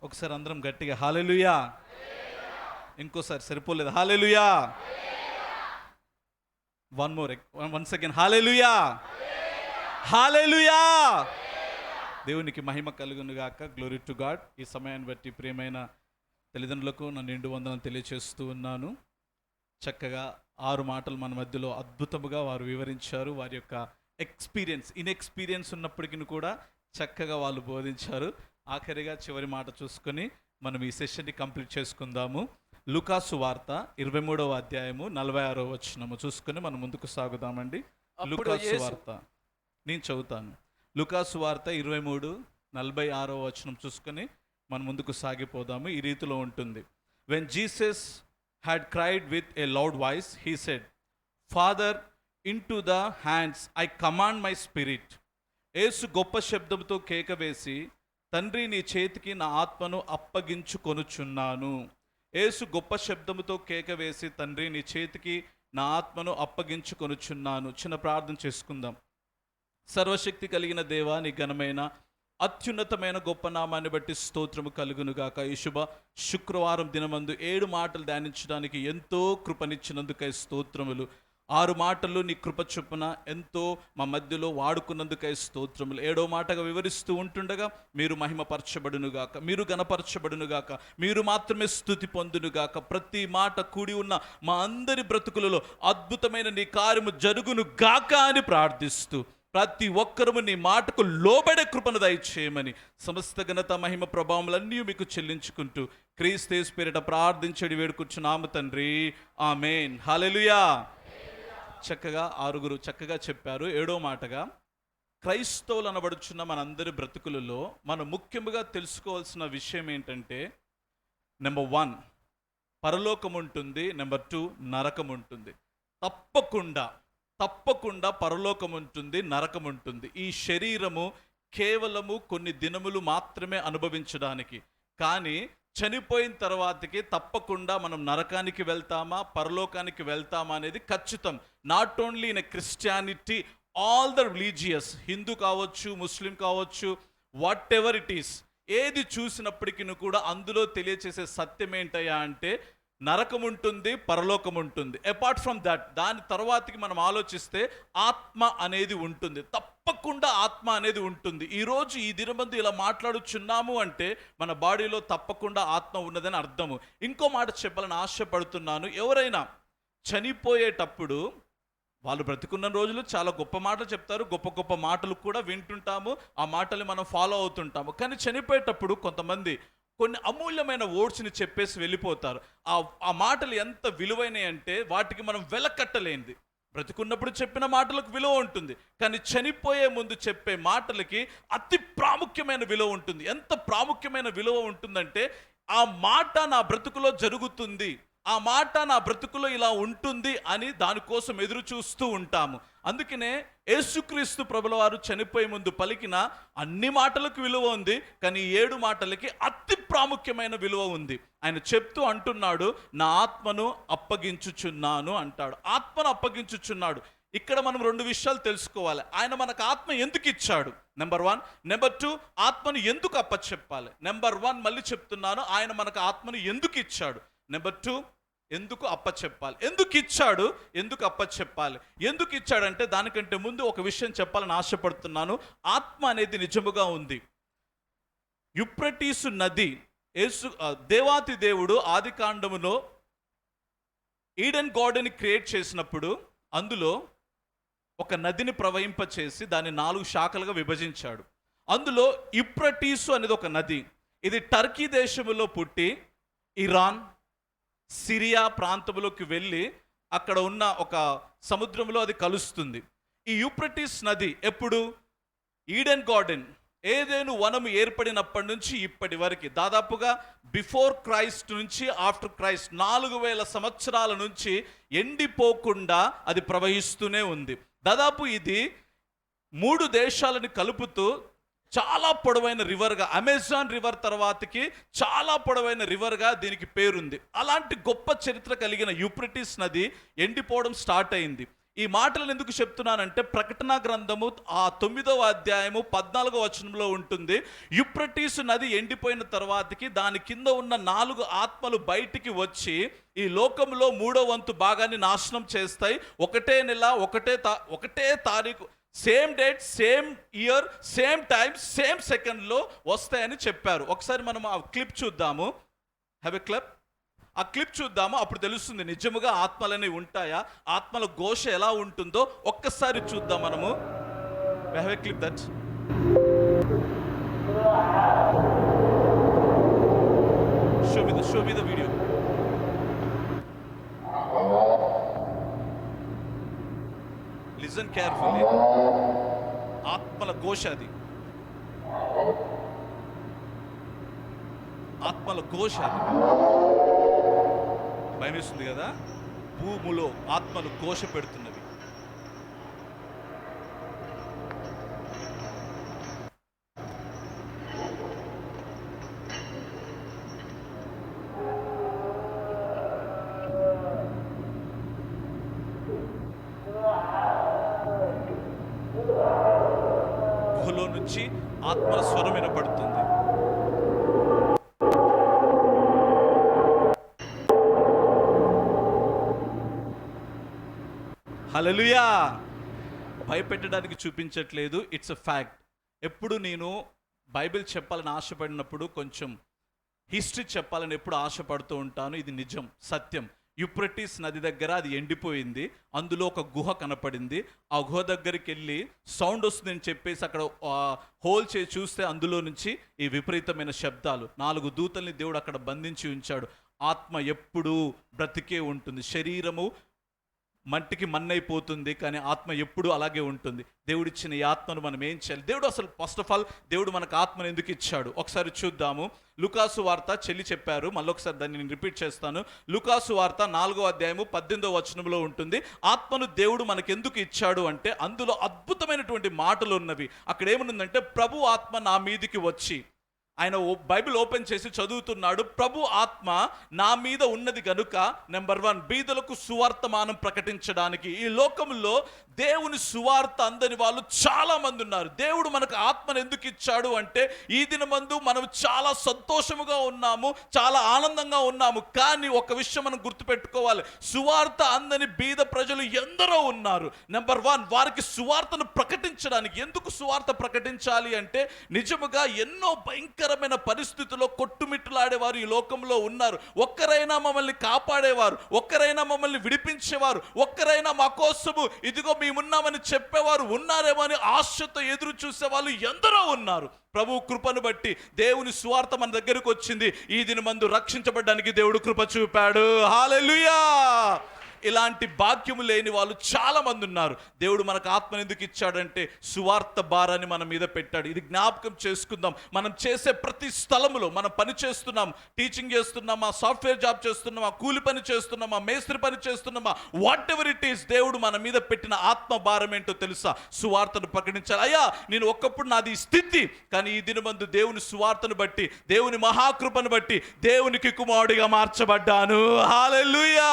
ఒకసారి అందరం గట్టిగా హల్లెలూయా. ఇంకోసారి సరిపోలేదు, హల్లెలూయా. వన్ మోర్, వన్స్ అగైన్ హల్లెలూయా, హల్లెలూయా. దేవునికి మహిమ కలుగును గాక. Glory to God. ఈ సమయాన్ని బట్టి ప్రియమైన తల్లిదండ్రులకు నా నిండు వందనం తెలియచేస్తూ ఉన్నాను. చక్కగా 6 మాటలు మన మధ్యలో అద్భుతముగా వారు వివరించారు. వారి యొక్క ఇన్ఎక్స్పీరియన్స్ ఉన్నప్పటికీ కూడా చక్కగా వాళ్ళు బోధించారు. ఆఖరిగా చివరి మాట చూసుకొని మనం ఈ సెషన్ని కంప్లీట్ చేసుకుందాము. లూకాసు వార్త 23వ అధ్యాయము 46వ వచనము చూసుకొని మనం ముందుకు సాగుదామండి. లూకాసు వార్త నేను చదువుతాను. లూకాసు వార్త 23:46వ వచనం చూసుకొని మనం ముందుకు సాగిపోదాము. ఈ రీతిలో ఉంటుంది. When Jesus had cried with a loud voice, he said, Father, into the hands I command my spirit. యేసు గొప్ప శబ్దంతో కేక వేసి, తండ్రి నీ చేతికి నా ఆత్మను అప్పగించుకొనుచున్నాను. యేసు గొప్ప శబ్దముతో కేక వేసి, తండ్రి నీ చేతికి నా ఆత్మను అప్పగించుకొనుచున్నాను. చిన్న ప్రార్థన చేసుకుందాం. సర్వశక్తి కలిగిన దేవా, నీ ఘనమైన అత్యున్నతమైన గొప్ప నామాన్ని బట్టి స్తోత్రము కలుగునుగాక. ఈ శుభ శుక్రవారం దినమందు 7 మాటలు ధ్యానించడానికి ఎంతో కృపనిచ్చినందుకై స్తోత్రములు. 6 మాటలు నీ కృప చొప్పున ఎంతో మా మధ్యలో వాడుకున్నందుకై స్తోత్రములు. 7వ మాటగా వివరిస్తూ ఉంటుండగా మీరు మహిమపరచబడునుగాక, మీరు గణపరచబడునుగాక, మీరు మాత్రమే స్తుతి పొందునుగాక. ప్రతి మాట కూడి ఉన్న మా అందరి బ్రతుకులలో అద్భుతమైన నీ కార్యము జరుగును గాక అని ప్రార్థిస్తూ, ప్రతి ఒక్కరము నీ మాటకు లోబడే కృపను దయచేయమని సమస్త ఘనత మహిమ ప్రభావములన్నీ మీకు చెల్లించుకుంటూ క్రీస్తు యేసు పేరిట ప్రార్థించడి వేడుకుంటున్నాము తండ్రి, ఆమేన్. హల్లెలూయా. చక్కగా 6 చక్కగా చెప్పారు. 7వ మాటగా క్రైస్తవులు అనబడుచున్న మనందరి బ్రతుకులలో మనం ముఖ్యంగా తెలుసుకోవాల్సిన విషయం ఏంటంటే, నెంబర్ 1 పరలోకం ఉంటుంది, నెంబర్ 2 నరకం ఉంటుంది. తప్పకుండా పరలోకం ఉంటుంది, నరకం ఉంటుంది. ఈ శరీరము కేవలము కొన్ని దినములు మాత్రమే అనుభవించడానికి, కానీ చనిపోయిన తర్వాతకి తప్పకుండా మనం నరకానికి వెళ్తామా పరలోకానికి వెళ్తామా అనేది ఖచ్చితం. Not only in a Christianity, all the religious, Hindu కావచ్చు, ముస్లిం కావచ్చు, వాట్ ఎవర్ ఇట్ ఈస్, ఏది చూసినప్పటికీ కూడా అందులో తెలియచేసే సత్యం ఏంటయ్యా అంటే నరకం ఉంటుంది, పరలోకం ఉంటుంది. అపార్ట్ ఫ్రమ్ దట్, దాని తర్వాతకి మనం ఆలోచిస్తే ఆత్మ అనేది ఉంటుంది. తప్పకుండా ఆత్మ అనేది ఉంటుంది. ఈరోజు ఈ దినమందు ఇలా మాట్లాడుచున్నాము అంటే మన బాడీలో తప్పకుండా ఆత్మ ఉన్నదని అర్థము. ఇంకో మాట చెప్పాలని ఆశపడుతున్నాను. ఎవరైనా చనిపోయేటప్పుడు, వాళ్ళు బ్రతికున్న రోజులు చాలా గొప్ప మాటలు చెప్తారు, గొప్ప గొప్ప మాటలు కూడా వింటుంటాము, ఆ మాటలు మనం ఫాలో అవుతుంటాము. కానీ చనిపోయేటప్పుడు కొంతమంది కొన్ని అమూల్యమైన వర్డ్స్ని చెప్పేసి వెళ్ళిపోతారు. ఆ మాటలు ఎంత విలువైనవి అంటే వాటికి మనం వెలకట్టలేనిది. బ్రతికున్నప్పుడు చెప్పిన మాటలకు విలువ ఉంటుంది, కానీ చనిపోయే ముందు చెప్పే మాటలకి అతి ప్రాముఖ్యమైన విలువ ఉంటుంది. ఎంత ప్రాముఖ్యమైన విలువ ఉంటుందంటే, ఆ మాట నా బ్రతుకులో జరుగుతుంది, ఆ మాట నా బ్రతుకులో ఇలా ఉంటుంది అని దానికోసం ఎదురు చూస్తూ ఉంటాము. అందుకనే యేసుక్రీస్తు ప్రభుల వారు చనిపోయే ముందు పలికిన అన్ని మాటలకు విలువ ఉంది, కానీ 7 మాటలకి అతి ప్రాముఖ్యమైన విలువ ఉంది. ఆయన చెప్తూ అంటున్నాడు, నా ఆత్మను అప్పగించుచున్నాను అంటాడు. ఆత్మను అప్పగించుచున్నాడు. ఇక్కడ మనం 2 విషయాలు తెలుసుకోవాలి. ఆయన మనకు ఆత్మ ఎందుకు ఇచ్చాడు, నెంబర్ 1. నెంబర్ 2, ఆత్మను ఎందుకు అప్పచెప్పాలి. నెంబర్ 1 మళ్ళీ చెప్తున్నాను, ఆయన మనకు ఆత్మను ఎందుకు ఇచ్చాడు. నెంబర్ 2, ఎందుకు అప్పచెప్పాలి. ఎందుకు ఇచ్చాడు, ఎందుకు అప్పచెప్పాలి. ఎందుకు ఇచ్చాడంటే దానికంటే ముందు ఒక విషయం చెప్పాలని ఆశపడుతున్నాను. ఆత్మ అనేది నిజముగా ఉంది. యూఫ్రటీసు నది, దేవాతి దేవుడు ఆది కాండములో ఈడెన్ గార్డెన్ క్రియేట్ చేసినప్పుడు అందులో ఒక నదిని ప్రవహింపచేసి దాన్ని 4 శాఖలుగా విభజించాడు. అందులో యూఫ్రటీసు అనేది ఒక నది. ఇది టర్కీ దేశంలో పుట్టి ఇరాన్, సిరియా ప్రాంతంలోకి వెళ్ళి అక్కడ ఉన్న ఒక సముద్రంలో అది కలుస్తుంది. ఈ యూఫ్రటీస్ నది ఎప్పుడు, ఈడెన్ గార్డెన్, ఏదెను వనము ఏర్పడినప్పటి నుంచి ఇప్పటి వరకు దాదాపుగా బిఫోర్ క్రైస్ట్ నుంచి ఆఫ్టర్ క్రైస్ట్ 4000 సంవత్సరాల నుంచి ఎండిపోకుండా అది ప్రవహిస్తూనే ఉంది. దాదాపు ఇది 3 దేశాలను కలుపుతూ చాలా పొడవైన రివర్గా, అమెజాన్ రివర్ తర్వాతకి చాలా పొడవైన రివర్గా దీనికి పేరుంది. అలాంటి గొప్ప చరిత్ర కలిగిన యూఫ్రటీస్ నది ఎండిపోవడం స్టార్ట్ అయింది. ఈ మాటలను ఎందుకు చెప్తున్నానంటే ప్రకటన గ్రంథము ఆ 9వ అధ్యాయము 14వ వచనంలో ఉంటుంది. యూఫ్రటీసు నది ఎండిపోయిన తర్వాతకి దాని కింద ఉన్న 4 ఆత్మలు బయటికి వచ్చి ఈ లోకంలో 3వ వంతు భాగాన్ని నాశనం చేస్తాయి. ఒకటే నెల ఒకటే తారీఖు, same date, same year, same time, same సెకండ్లో వస్తాయని చెప్పారు. ఒకసారి మనం ఆ క్లిప్ చూద్దాము. Have a clip. ఆ క్లిప్ చూద్దాము, అప్పుడు తెలుస్తుంది నిజముగా ఆత్మలనేవి ఉంటాయా, ఆత్మల ఘోష ఎలా ఉంటుందో ఒక్కసారి చూద్దాం మనము. Have a clip that. Show me the video. Listen carefully. ఆత్మల ఘోష అది, ఆత్మల ఘోష అది. భయమేస్తుంది కదా. భూములో ఆత్మలు ఘోష పెడుతున్నవి. గుహలో నుంచి ఆత్మల స్వరం వినపడుతుంది. హల్లెలూయా. భయపెట్టడానికి చూపించట్లేదు, ఇట్స్ ఎ ఫ్యాక్ట్. ఎప్పుడు నేను బైబిల్ చెప్పాలని ఆశపడినప్పుడు కొంచెం హిస్టరీ చెప్పాలని ఎప్పుడు ఆశపడుతూ ఉంటాను. ఇది నిజం, సత్యం. యూఫ్రటీస్ నది దగ్గర అది ఎండిపోయింది. అందులో ఒక గుహ కనపడింది. ఆ గుహ దగ్గరికి వెళ్ళి సౌండ్ వస్తుందని చెప్పేసి అక్కడ హోల్ చేసి చూస్తే అందులో నుంచి ఈ విపరీతమైన శబ్దాలు. 4 దూతల్ని దేవుడు అక్కడ బంధించి ఉంచాడు. ఆత్మ ఎప్పుడూ బ్రతికే ఉంటుంది. శరీరము మట్టికి మన్నైపోతుంది, కానీ ఆత్మ ఎప్పుడు అలాగే ఉంటుంది. దేవుడిచ్చిన ఈ ఆత్మను మనం ఏం చేయాలి? దేవుడు అసలు ఫస్ట్ ఆఫ్ ఆల్ దేవుడు మనకు ఆత్మను ఎందుకు ఇచ్చాడు ఒకసారి చూద్దాము. లూకాసు వార్త చెల్లి చెప్పారు, మళ్ళొకసారి దాన్ని నేను రిపీట్ చేస్తాను. లూకాసు వార్త 4వ అధ్యాయము 18వ వచనంలో ఉంటుంది. ఆత్మను దేవుడు మనకు ఎందుకు ఇచ్చాడు అంటే అందులో అద్భుతమైనటువంటి మాటలు ఉన్నవి. అక్కడ ఏమనుందంటే, ప్రభు ఆత్మ నా మీదికి వచ్చి, ఆయన బైబిల్ ఓపెన్ చేసి చదువుతున్నాడు. ప్రభు ఆత్మ నా మీద ఉన్నది గనుక నెంబర్ 1 బీదలకు సువార్తమానం ప్రకటించడానికి. ఈ లోకంలో దేవుని సువార్త అందని వాళ్ళు చాలా మంది ఉన్నారు. దేవుడు మనకు ఆత్మను ఎందుకు ఇచ్చాడు అంటే ఈ దినమందు మనం చాలా సంతోషముగా ఉన్నాము, చాలా ఆనందంగా ఉన్నాము. కానీ ఒక విషయం మనం గుర్తుపెట్టుకోవాలి, సువార్త అందని బీద ప్రజలు ఎందరో ఉన్నారు. నెంబర్ 1 వారికి సువార్తను ప్రకటించడానికి. ఎందుకు సువార్త ప్రకటించాలి అంటే నిజముగా ఎన్నో భయంకరమైన పరిస్థితుల్లో కొట్టుమిట్టులాడేవారు ఈ లోకంలో ఉన్నారు. ఒక్కరైనా మమ్మల్ని కాపాడేవారు, ఒక్కరైనా మమ్మల్ని విడిపించేవారు, ఒక్కరైనా మా కోసము ఇదిగో మేమున్నామని చెప్పేవారు ఉన్నారేమో అని ఆశతో ఎదురు చూసే వాళ్ళు ఎందరో ఉన్నారు. ప్రభు కృపను బట్టి దేవుని సువార్త మన దగ్గరకు వచ్చింది. ఈ దినమందు రక్షించబడడానికి దేవుడు కృప చూపాడు. హల్లెలూయా. ఇలాంటి భాగ్యము లేని వాళ్ళు చాలా మంది ఉన్నారు. దేవుడు మనకు ఆత్మను ఎందుకు ఇచ్చాడంటే సువార్త భారాన్ని మన మీద పెట్టాడు. ఇది జ్ఞాపకం చేసుకుందాం. మనం చేసే ప్రతి స్థలములో, మనం పని చేస్తున్నాం, టీచింగ్ చేస్తున్నామా, సాఫ్ట్వేర్ జాబ్ చేస్తున్నామా, కూలి పని చేస్తున్నామా, మేస్త్రి పని చేస్తున్నామా, వాట్ ఎవర్ ఇట్ ఈస్, దేవుడు మన మీద పెట్టిన ఆత్మ భారం ఏంటో తెలుసా? సువార్తను ప్రకటించాలి. అయ్యా నేను ఒకప్పుడు నాది స్థితి, కానీ ఈ దినమందు దేవుని సువార్తను బట్టి, దేవుని మహాకృపను బట్టి దేవునికి కుమారుడిగా మార్చబడ్డాను. హల్లెలూయా.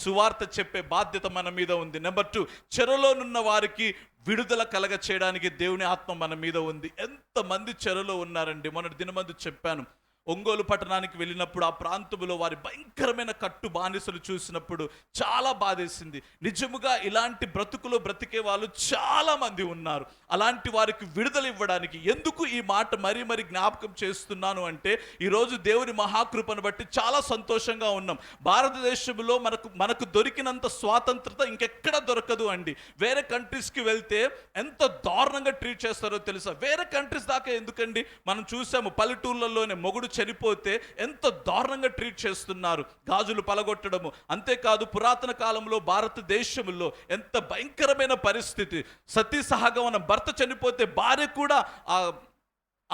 సువార్త చెప్పే బాధ్యత మన మీద ఉంది. నెంబర్ 2 చెరలోనున్న వారికి విడుదల కలగ చేయడానికి దేవుని ఆత్మ మన మీద ఉంది. ఎంతమంది చెరలో ఉన్నారండి. మొన్నటి దినమందు చెప్పాను, ఒంగోలు పట్టణానికి వెళ్ళినప్పుడు ఆ ప్రాంతంలో వారి భయంకరమైన కట్టు బానిసలు చూసినప్పుడు చాలా బాధేసింది. నిజముగా ఇలాంటి బ్రతుకులో బ్రతికే వాళ్ళు చాలా మంది ఉన్నారు. అలాంటి వారికి విడుదల ఇవ్వడానికి ఎందుకు ఈ మాట మరీ జ్ఞాపకం చేస్తున్నాను అంటే ఈరోజు దేవుని మహాకృపను బట్టి చాలా సంతోషంగా ఉన్నాం. భారతదేశంలో మనకు దొరికినంత స్వాతంత్రత ఇంకెక్కడ దొరకదు అండి. వేరే కంట్రీస్కి వెళ్తే ఎంత దారుణంగా ట్రీట్ చేస్తారో తెలుసా? వేరే కంట్రీస్ దాకా ఎందుకండి, మనం చూసాము పల్లెటూళ్ళలోనే మొగుడు చనిపోతే ఎంత దారుణంగా ట్రీట్ చేస్తున్నారు, గాజులు పలగొట్టడము. అంతేకాదు పురాతన కాలంలో భారతదేశంలో ఎంత భయంకరమైన పరిస్థితి, సతీ సహగమనం, భర్త చనిపోతే భార్య కూడా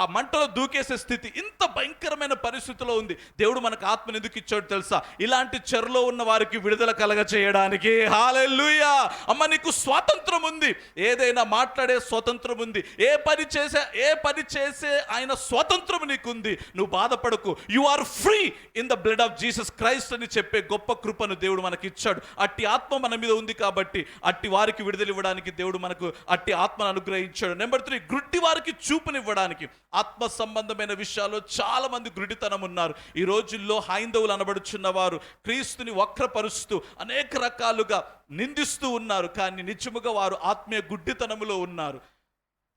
ఆ మంటలో దూకేసే స్థితి, ఇంత భయంకరమైన పరిస్థితిలో ఉంది. దేవుడు మనకు ఆత్మను ఎందుకు ఇచ్చాడు తెలుసా? ఇలాంటి చెరలో ఉన్న వారికి విడుదల కలగ చేయడానికి. హల్లెలూయా. అమ్మ, నీకు స్వాతంత్రం ఉంది, ఏదైనా మాట్లాడే స్వాతంత్రం ఉంది, ఏ పని చేసే ఆయన స్వాతంత్రం నీకుంది. నువ్వు బాధపడకు. You are free in the blood of Jesus Christ అని చెప్పే గొప్ప కృపను దేవుడు మనకి ఇచ్చాడు. అట్టి ఆత్మ మన మీద ఉంది కాబట్టి అట్టి వారికి విడుదల ఇవ్వడానికి దేవుడు మనకు అట్టి ఆత్మను అనుగ్రహించాడు. నెంబర్ 3, గుడ్డి వారికి చూపునివ్వడానికి. ఆత్మ సంబంధమైన విషయాల్లో చాలా మంది గుడ్డితనం ఉన్నారు. ఈ రోజుల్లో హైందవులు అనబడుచున్న వారు క్రీస్తుని వక్రపరుస్తూ అనేక రకాలుగా నిందిస్తూ ఉన్నారు. కానీ నిజముగా వారు ఆత్మీయ గుడ్డితనములో ఉన్నారు.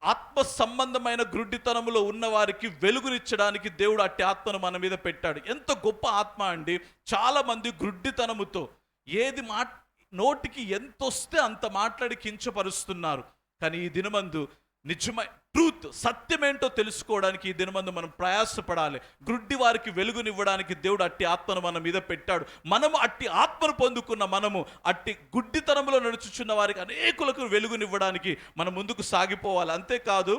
ఆత్మ సంబంధమైన గుడ్డితనములో ఉన్న వారికి వెలుగునిచ్చడానికి దేవుడు అట్టి ఆత్మను మన మీద పెట్టాడు. ఎంత గొప్ప ఆత్మ అండి. చాలా మంది గుడ్డితనముతో ఏది నోటికి ఎంత వస్తే అంత మాట్లాడి కించపరుస్తున్నారు. కానీ ఈ దినమందు నిజమై ట్రూత్, సత్యమేంటో తెలుసుకోవడానికి ఈ దినమందు మనం ప్రయాసపడాలి. గుడ్డి వారికి వెలుగునివ్వడానికి దేవుడు అట్టి ఆత్మను మన మీద పెట్టాడు. మనము అట్టి ఆత్మను పొందుకున్న మనము అట్టి గుడ్డితనంలో నడుచుచున్న వారికి అనేకులకు వెలుగునివ్వడానికి మనం ముందుకు సాగిపోవాలి. అంతేకాదు,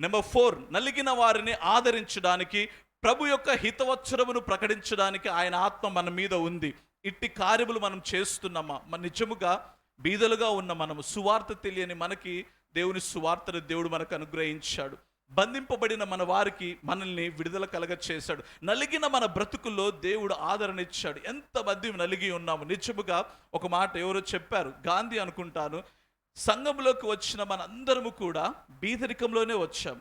నెంబర్ 4, నలిగిన వారిని ఆదరించడానికి, ప్రభు యొక్క హితవత్సరమును ప్రకటించడానికి ఆయన ఆత్మ మన మీద ఉంది. ఇట్టి కార్యములు మనం చేస్తున్నామా? మన నిజముగా బీదలుగా ఉన్న మనము, సువార్త తెలియని మనకి దేవుని సువార్తను దేవుడు మనకు అనుగ్రహించాడు. బంధింపబడిన మన వారికి మనల్ని విడుదల కలగ చేశాడు. నలిగిన మన బ్రతుకుల్లో దేవుడు ఆదరణ ఇచ్చాడు. ఎంతమంది నలిగి ఉన్నాము. నిజముగా ఒక మాట ఎవరో చెప్పారు, గాంధీ అనుకుంటాను, సంఘంలోకి వచ్చిన మనందరము కూడా బీదరికంలోనే వచ్చాం.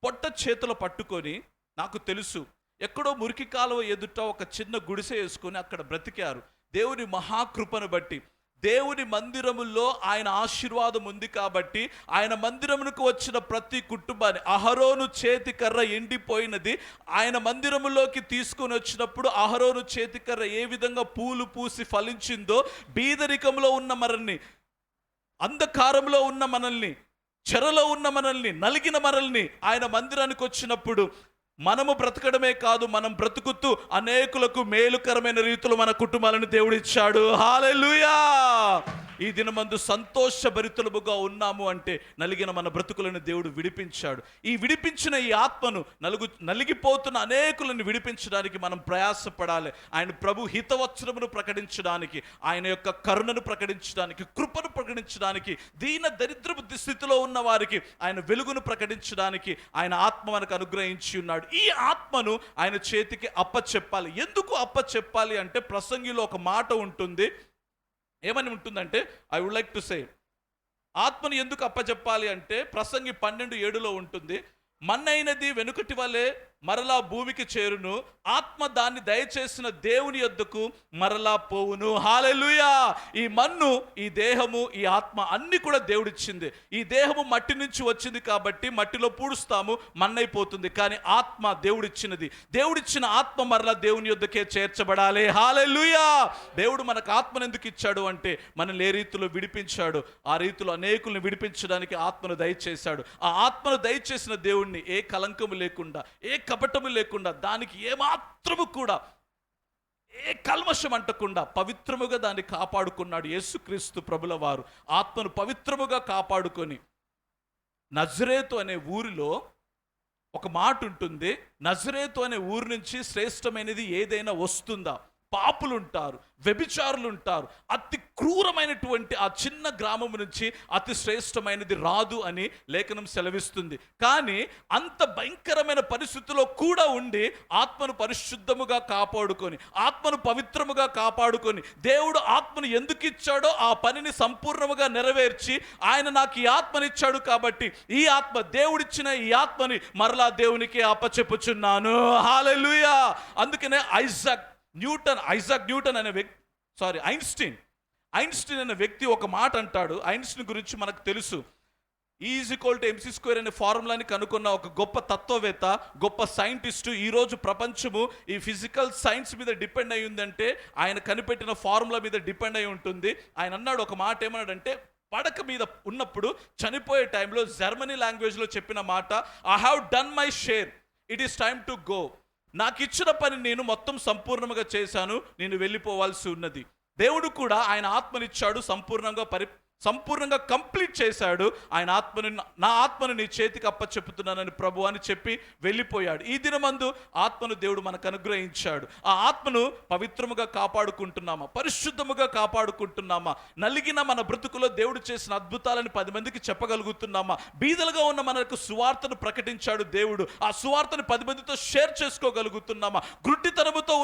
పొట్ట చేతులు పట్టుకొని, నాకు తెలుసు, ఎక్కడో మురికి కాలువ ఎదుట ఒక చిన్న గుడిసె వేసుకొని అక్కడ బ్రతికారు. దేవుని మహాకృపను బట్టి, దేవుని మందిరములో ఆయన ఆశీర్వాదం ఉంది కాబట్టి ఆయన మందిరమునకు వచ్చిన ప్రతి కుటుంబాన్ని, అహరోను చేతి కర్ర ఎండిపోయినది ఆయన మందిరములోకి తీసుకొని వచ్చినప్పుడు అహరోను చేతి కర్ర ఏ విధంగా పూలు పూసి ఫలించిందో, బీదరికంలో ఉన్న మనల్ని, అంధకారంలో ఉన్న మనల్ని, చెరలో ఉన్న మనల్ని, నలిగిన మనల్ని ఆయన మందిరానికి వచ్చినప్పుడు మనము బ్రతకడమే కాదు, మనం బ్రతుకుతూ అనేకులకు మేలుకరమైన రీతిలో మన కుటుంబాలను దేవుడు ఇచ్చాడు. హల్లెలూయా. ఈ దినమందు సంతోషభరితులముగా ఉన్నాము అంటే నలిగిన మన బ్రతుకులను దేవుడు విడిపించాడు. ఈ విడిపించిన ఈ ఆత్మను నలిగిపోతున్న అనేకులను విడిపించడానికి మనం ప్రయాసపడాలి. ఆయన ప్రభు హితవత్సరమును ప్రకటించడానికి, ఆయన యొక్క కరుణను ప్రకటించడానికి, కృపను ప్రకటించడానికి, దీన దరిద్రపు స్థితిలో ఉన్న వారికి ఆయన వెలుగును ప్రకటించడానికి ఆయన ఆత్మ మనకు అనుగ్రహించి ఉన్నాడు. ఈ ఆత్మను ఆయన చేతికి అప్పచెప్పాలి. ఎందుకు అప్పచెప్పాలి అంటే ప్రసంగిలో ఒక మాట ఉంటుంది. ఏమని ఉంటుందంటే, I would like to say, ఆత్మను ఎందుకు అప్పచెప్పాలి అంటే ప్రసంగి 12:7 ఉంటుంది, మన్నైనది వెనుకటి వలె మరలా భూమికి చేరును, ఆత్మ దాన్ని దయచేసిన దేవుని యొద్దకు మరలా పోవును. హల్లెలూయా. ఈ మన్ను, ఈ దేహము, ఈ ఆత్మ అన్ని కూడా దేవుడిచ్చింది. ఈ దేహము మట్టి నుంచి వచ్చింది కాబట్టి మట్టిలో పూడుస్తాము, మన్నైపోతుంది. కానీ ఆత్మ దేవుడిచ్చినది. దేవుడిచ్చిన ఆత్మ మరలా దేవుని యొద్దకే చేర్చబడాలి. హల్లెలూయా. దేవుడు మనకు ఆత్మను ఎందుకు ఇచ్చాడు అంటే మనల్ని ఏ రీతిలో విడిపించాడు, ఆ రీతిలో అనేకులను విడిపించడానికి ఆత్మను దయచేశాడు. ఆ ఆత్మను దయచేసిన దేవుణ్ణి ఏ కలంకము లేకుండా, ఏ కపటము లేకుండా, దానికి ఏమాత్రము కూడా ఏ కల్మషం అంటకుండా పవిత్రముగా దాన్ని కాపాడుకున్నాడు యేసుక్రీస్తు ప్రభుల వారు. ఆత్మను పవిత్రముగా కాపాడుకొని, నజరేతు అనే ఊరిలో ఒక మాట ఉంటుంది, నజరేతు అనే ఊరి నుంచి శ్రేష్టమైనది ఏదైనా వస్తుందా? పాపులు ఉంటారు, వ్యభిచారులు ఉంటారు, అతి క్రూరమైనటువంటి ఆ చిన్న గ్రామం నుంచి అతి శ్రేష్టమైనది రాదు అని లేఖనం సెలవిస్తుంది. కానీ అంత భయంకరమైన పరిస్థితిలో కూడా ఉండి ఆత్మను పరిశుద్ధముగా కాపాడుకొని, ఆత్మను పవిత్రముగా కాపాడుకొని, దేవుడు ఆత్మను ఎందుకు ఇచ్చాడో ఆ పనిని సంపూర్ణముగా నెరవేర్చి, ఆయన నాకు ఈ ఆత్మనిచ్చాడు కాబట్టి ఈ ఆత్మ, దేవుడిచ్చిన ఈ ఆత్మని మరలా దేవునికి అప్పచెప్పుచున్నాను. హల్లెలూయా. అందుకనే ఐజాక్ న్యూటన్ అనే వ్యక్తి, ఐన్స్టీన్ అనే వ్యక్తి ఒక మాట అంటాడు. ఐన్స్టీన్ గురించి మనకు తెలుసు. E=mc² అనే ఫార్ములాని కనుక్కున్న ఒక గొప్ప తత్వవేత్త, గొప్ప సైంటిస్టు. ఈరోజు ప్రపంచము ఈ ఫిజికల్ సైన్స్ మీద డిపెండ్ అయి ఉందంటే ఆయన కనిపెట్టిన ఫార్ములా మీద డిపెండ్ అయి ఉంటుంది. ఆయన అన్నాడు ఒక మాట, ఏమన్నాడంటే, పడక మీద ఉన్నప్పుడు చనిపోయే టైంలో జర్మనీ లాంగ్వేజ్లో చెప్పిన మాట, I have done my share, it is time to go. నాకు ఇచ్చిన పని నేను మొత్తం సంపూర్ణంగా చేశాను, నేను వెళ్ళిపోవాల్సి ఉన్నది. దేవుడు కూడా ఆయన ఆత్మనిచ్చాడు, సంపూర్ణంగా సంపూర్ణంగా కంప్లీట్ చేశాడు. ఆయన ఆత్మను, నా ఆత్మను నీ చేతికి అప్పచెప్పుతున్నానని ప్రభు అని చెప్పి వెళ్ళిపోయాడు. ఈ దినమందు ఆత్మను దేవుడు మనకు అనుగ్రహించాడు. ఆ ఆత్మను పవిత్రముగా కాపాడుకుంటున్నామా, పరిశుద్ధముగా కాపాడుకుంటున్నామా, నలిగిన మన బ్రతుకులో దేవుడు చేసిన అద్భుతాలను 10 మందికి చెప్పగలుగుతున్నామా, బీదలుగా ఉన్న మనకు సువార్తను ప్రకటించాడు దేవుడు, ఆ సువార్తను 10 మందితో షేర్ చేసుకోగలుగుతున్నామా, గుడ్డితనముతో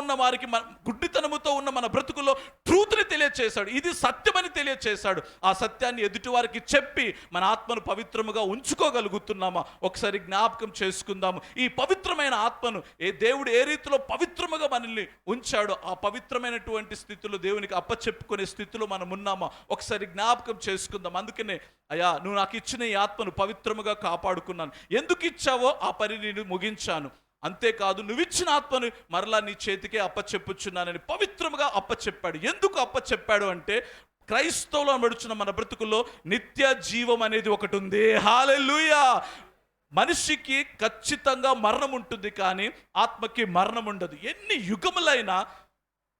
ఉన్న మన బ్రతుకులో ట్రూత్ని తెలియచేశాడు, ఇది సత్యమని తెలియచేశాడు. ఆ సత్యాన్ని ఎదుటి వారికి చెప్పి మన ఆత్మను పవిత్రముగా ఉంచుకోగలుగుతున్నామా? ఒకసారి జ్ఞాపకం చేసుకుందాము. ఈ పవిత్రమైన ఆత్మను దేవుడు ఏ రీతిలో పవిత్రముగా మనల్ని ఉంచాడో ఆ పవిత్రమైనటువంటి స్థితిలో దేవునికి అప్పచెప్పుకునే స్థితిలో మనం ఉన్నామా? ఒకసారి జ్ఞాపకం చేసుకుందాం. అందుకనే అయ్యా, నువ్వు నాకు ఇచ్చిన ఈ ఆత్మను పవిత్రముగా కాపాడుకున్నాను, ఎందుకు ఇచ్చావో ఆ పని నేను ముగించాను, అంతేకాదు నువ్విచ్చిన ఆత్మను మరలా నీ చేతికే అప్పచెప్పుచున్నానని పవిత్రముగా అప్పచెప్పాడు. ఎందుకు అప్పచెప్పాడు అంటే, క్రైస్తవులు నడుచున్న మన బ్రతుకుల్లో నిత్య జీవం అనేది ఒకటి ఉంది. హల్లెలూయా. మనిషికి ఖచ్చితంగా మరణం ఉంటుంది, కానీ ఆత్మకి మరణం ఉండదు. ఎన్ని యుగములైనా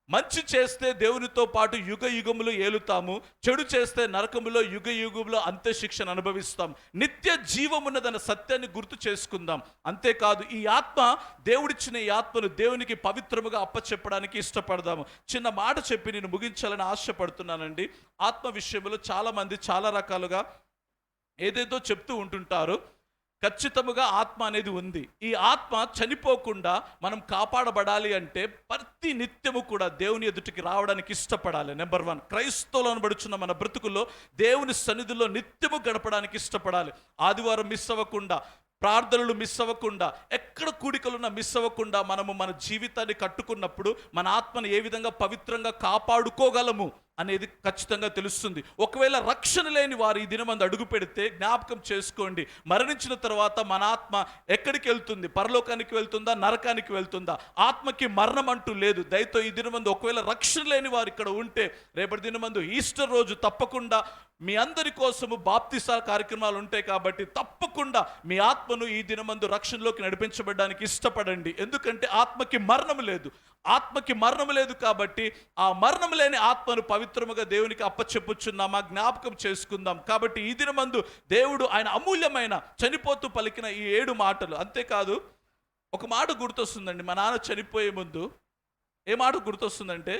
మంచి చేస్తే దేవునితో పాటు యుగ యుగములు ఏలుతాము, చెడు చేస్తే నరకములో యుగ యుగములో అంత్య శిక్షను అనుభవిస్తాం. నిత్య జీవమున్నదన్న సత్యాన్ని గుర్తు చేసుకుందాం. అంతేకాదు ఈ ఆత్మ, దేవుడిచ్చిన ఈ ఆత్మను దేవునికి పవిత్రముగా అప్పచెప్పడానికి ఇష్టపడదాము. చిన్న మాట చెప్పి నేను ముగించాలని ఆశపడుతున్నానండి. ఆత్మ విషయంలో చాలామంది చాలా రకాలుగా ఏదేదో చెప్తూ ఉంటుంటారు. ఖచ్చితముగా ఆత్మ అనేది ఉంది. ఈ ఆత్మ చనిపోకుండా మనం కాపాడబడాలి అంటే ప్రతి నిత్యము కూడా దేవుని ఎదుటికి రావడానికి ఇష్టపడాలి. నెంబర్ 1, క్రైస్తవులు అనబడుచున్న మన బ్రతుకుల్లో దేవుని సన్నిధిలో నిత్యము గడపడానికి ఇష్టపడాలి. ఆదివారం మిస్ అవ్వకుండా, ప్రార్థనలు మిస్ అవ్వకుండా, ఎక్కడ కూడికలున్నా మిస్ అవ్వకుండా మనము మన జీవితాన్ని కట్టుకున్నప్పుడు మన ఆత్మను ఏ విధంగా పవిత్రంగా కాపాడుకోగలము అనేది ఖచ్చితంగా తెలుస్తుంది. ఒకవేళ రక్షణ లేని వారు ఈ దినమందు అడుగు పెడితే జ్ఞాపకం చేసుకోండి, మరణించిన తర్వాత మన ఆత్మ ఎక్కడికి వెళ్తుంది? పరలోకానికి వెళ్తుందా, నరకానికి వెళ్తుందా? ఆత్మకి మరణం అంటూ లేదు. దయతో ఈ దినమందు ఒకవేళ రక్షణ లేని వారు ఇక్కడ ఉంటే, రేపటి దినమందు ఈస్టర్ రోజు తప్పకుండా మీ అందరి కోసము బాప్తిసా కార్యక్రమాలు ఉంటాయి కాబట్టి తప్పకుండా మీ ఆత్మను ఈ దినమందు రక్షణలోకి నడిపించబడడానికి ఇష్టపడండి. ఎందుకంటే ఆత్మకి మరణం లేదు. ఆత్మకి మరణం లేదు కాబట్టి ఆ మరణం లేని ఆత్మను పవిత్రముగా దేవునికి అప్పచెప్పుచున్నామా? జ్ఞాపకం చేసుకుందాం. కాబట్టి ఈ దినమందు దేవుడు ఆయన అమూల్యమైన చనిపోతూ పలికిన ఈ 7 మాటలు. అంతేకాదు ఒక మాట గుర్తొస్తుందండి. మా నాన్న చనిపోయే ముందు ఏ మాట గుర్తొస్తుందంటే,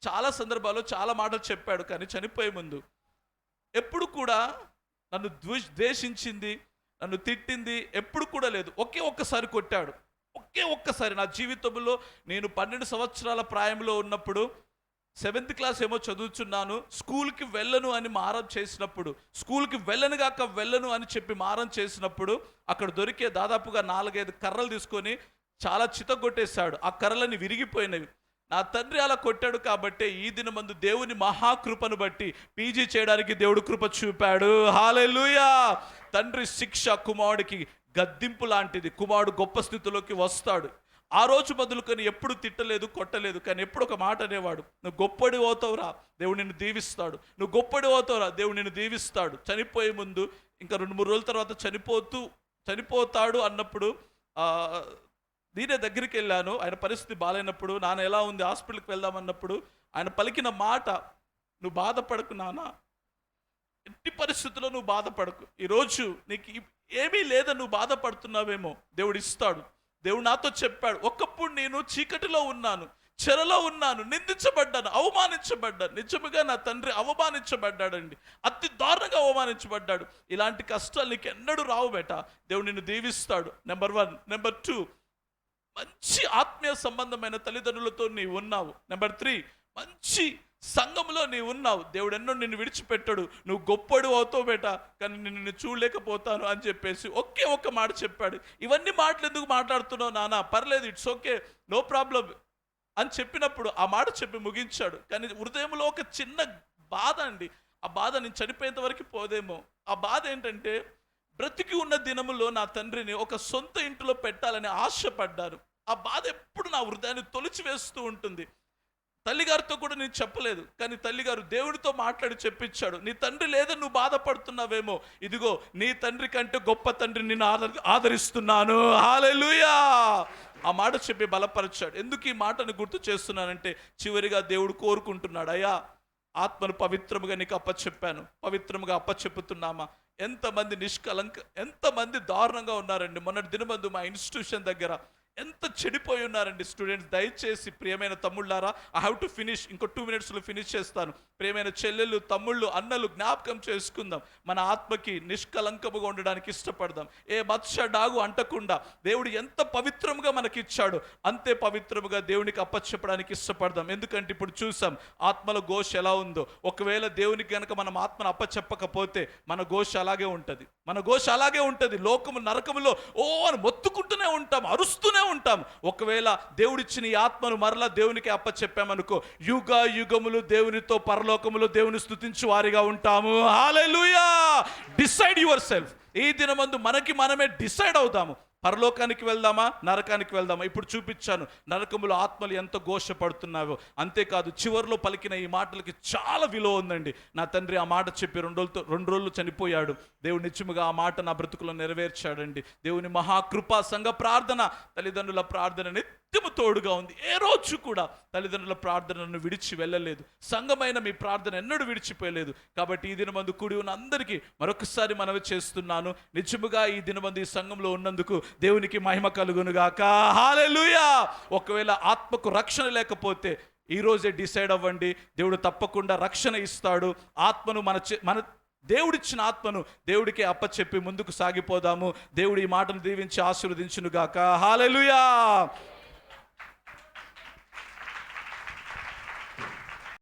చాలా సందర్భాల్లో చాలా మాటలు చెప్పాడు, కానీ చనిపోయే ముందు ఎప్పుడు కూడా నన్ను ద్వేషించింది, నన్ను తిట్టింది ఎప్పుడు కూడా లేదు. ఒక్కసారి కొట్టాడు. ఒక్కసారి నా జీవితంలో నేను 12 సంవత్సరాల ప్రాయంలో ఉన్నప్పుడు 7th క్లాస్ ఏమో చదువుచున్నాను, స్కూల్కి వెళ్ళను అని మారం చేసినప్పుడు, స్కూల్కి వెళ్ళను అని చెప్పి మారం చేసినప్పుడు అక్కడ దొరికే దాదాపుగా 4-5 కర్రలు తీసుకొని చాలా చితగొట్టేశాడు. ఆ కర్రలని విరిగిపోయినవి. నా తండ్రి అలా కొట్టాడు కాబట్టే ఈ దినమందు దేవుని మహాకృపను బట్టి పీజీ చేయడానికి దేవుడు కృప చూపాడు. హల్లెలూయా. తండ్రి శిక్ష కుమారుడికి గద్దింపు లాంటిది. కుమారుడు గొప్ప స్థితిలోకి వస్తాడు. ఆ రోజు మొదలుకొని ఎప్పుడు తిట్టలేదు, కొట్టలేదు, కానీ ఎప్పుడు ఒక మాట అనేవాడు, నువ్వు గొప్పడి అవుతావురా, దేవుడు నిన్ను దీవిస్తాడు, నువ్వు గొప్పడి అవుతావురా, దేవుడు నిన్ను దీవిస్తాడు. చనిపోయే ముందు ఇంకా 2-3 రోజుల తర్వాత చనిపోతాడు అన్నప్పుడు నేనే దగ్గరికి వెళ్ళాను. ఆయన పరిస్థితి బాగాలేనప్పుడు, నాన్న ఎలా ఉంది, హాస్పిటల్కి వెళ్దామన్నప్పుడు ఆయన పలికిన మాట, నువ్వు బాధపడకు నాన్న, ఎట్టి పరిస్థితుల్లో నువ్వు బాధపడకు, ఈరోజు నీకు ఏమీ లేదా, నువ్వు బాధపడుతున్నావేమో, దేవుడు ఇస్తాడు. దేవుడు నాతో చెప్పాడు. ఒకప్పుడు నేను చీకటిలో ఉన్నాను, చెరలో ఉన్నాను, నిందించబడ్డాను, అవమానించబడ్డాను. నిజముగా నా తండ్రి అవమానించబడ్డాడండి, అతి దారుణంగా అవమానించబడ్డాడు. ఇలాంటి కష్టాలు నీకు ఎన్నడూ రావు బేట, దేవుడు నిన్ను దీవిస్తాడు. నెంబర్ 1. నెంబర్ 2, మంచి ఆత్మీయ సంబంధమైన తల్లిదండ్రులతో నీవు ఉన్నావు. నెంబర్ 3, మంచి సంఘంలో నీవు ఉన్నావు. దేవుడు ఎన్నో నిన్ను విడిచిపెట్టాడు. నువ్వు గొప్పడు అవుతావు బేట, కానీ నిన్ను చూడలేకపోతాను అని చెప్పేసి ఒక్క మాట చెప్పాడు. ఇవన్నీ మాటలు ఎందుకు మాట్లాడుతున్నావు నాన్న? పర్లేదు, ఇట్స్ ఓకే, నో ప్రాబ్లం అని చెప్పినప్పుడు ఆ మాట చెప్పి ముగించాడు. కానీ హృదయంలో ఒక చిన్న బాధ అండి. ఆ బాధ నేను చనిపోయేంత వరకు పోదేమో. ఆ బాధ ఏంటంటే, బ్రతికి ఉన్న దినములో నా తండ్రిని ఒక సొంత ఇంటిలో పెట్టాలని ఆశపడ్డారు. ఆ బాధ ఎప్పుడు నా హృదయాన్ని తొలిచివేస్తూ ఉంటుంది. తల్లిగారితో కూడా నేను చెప్పలేదు, కానీ తల్లిగారు దేవుడితో మాట్లాడి చెప్పించాడు. నీ తండ్రి లేదని నువ్వు బాధపడుతున్నావేమో, ఇదిగో నీ తండ్రి కంటే గొప్ప తండ్రి నిన్ను ఆదరిస్తున్నాను. హల్లెలూయా. ఆ మాట చెప్పి బలపరిచాడు. ఎందుకు ఈ మాటను గుర్తు చేస్తున్నానంటే, చివరిగా దేవుడు కోరుకుంటున్నాడు, అయ్యా ఆత్మను పవిత్రముగా నీకు అప్పచెప్పాను, పవిత్రముగా అప్పచెప్పుతున్నామా? ఎంతమంది ఎంతమంది దారుణంగా ఉన్నారండి. మొన్నటి దినమందు మా ఇన్స్టిట్యూషన్ దగ్గర ఎంత చెడిపోయి ఉన్నారండి స్టూడెంట్స్. దయచేసి ప్రియమైన తమ్ముళ్ళారా, ఐ హ్యావ్ టు ఫినిష్, ఇంకో 2 minutesలో ఫినిష్ చేస్తాను. ప్రియమైన చెల్లెళ్ళు, తమ్ముళ్ళు, అన్నలు, జ్ఞాపకం చేసుకుందాం. మన ఆత్మకి నిష్కలంకముగా ఉండడానికి ఇష్టపడదాం. ఏ మత్స డాగు అంటకుండా దేవుడు ఎంత పవిత్రముగా మనకి ఇచ్చాడు అంతే పవిత్రముగా దేవునికి అప్పచెప్పడానికి ఇష్టపడదాం. ఎందుకంటే ఇప్పుడు చూసాం ఆత్మల ఘోష ఎలా ఉందో. ఒకవేళ దేవునికి కనుక మనం ఆత్మను అప్పచెప్పకపోతే మన ఘోష అలాగే ఉంటుంది. లోకము నరకములో అని మొత్తుకుంటూనే ఉంటాం, అరుస్తూనే ఉంటాం. ఒకవేళ దేవుడిచ్చిన ఈ ఆత్మను మరలా దేవునికి అప్పచెప్పామనుకో, యుగ యుగములు దేవునితో పరలోకములో దేవుని స్తుతించు వారిగా ఉంటాము. హల్లెలూయా. Decide yourself. ఈ దినమందు మనమే డిసైడ్ అవుదాము. పరలోకానికి వెళ్దామా, నరకానికి వెళ్దామా? ఇప్పుడు చూపించాను నరకములో ఆత్మలు ఎంత ఘోషపడుతున్నావో. అంతేకాదు చివరిలో పలికిన ఈ మాటలకి చాలా విలువ ఉందండి. నా తండ్రి ఆ మాట చెప్పి 2 రోజులు చనిపోయాడు. దేవుడు నిత్యముగా ఆ మాట నా బ్రతుకులో నెరవేర్చాడండి. దేవుని మహాకృపా సంఘ ప్రార్థన, తల్లిదండ్రుల ప్రార్థన నిత్యము తోడుగా ఉంది. ఏ రోజు కూడా తల్లిదండ్రుల ప్రార్థనను విడిచి వెళ్ళలేదు. సంఘమైన మీ ప్రార్థన ఎన్నడూ విడిచిపోయలేదు. కాబట్టి ఈ దినమందు కూడి ఉన్న అందరికీ మరొకసారి మనవి చేస్తున్నాను, నిజముగా ఈ దినమందు ఈ సంఘంలో ఉన్నందుకు దేవునికి మహిమ కలుగునుగాక. హల్లెలూయా. ఒకవేళ ఆత్మకు రక్షణ లేకపోతే ఈ రోజే డిసైడ్ అవ్వండి, దేవుడు తప్పకుండా రక్షణ ఇస్తాడు. ఆత్మను మన దేవుడిచ్చిన ఆత్మను దేవుడికి అప్పచెప్పి ముందుకు సాగిపోదాము. దేవుడు ఈ మాటను దీవించి ఆశీర్వదించునుగాక. హల్లెలూయా.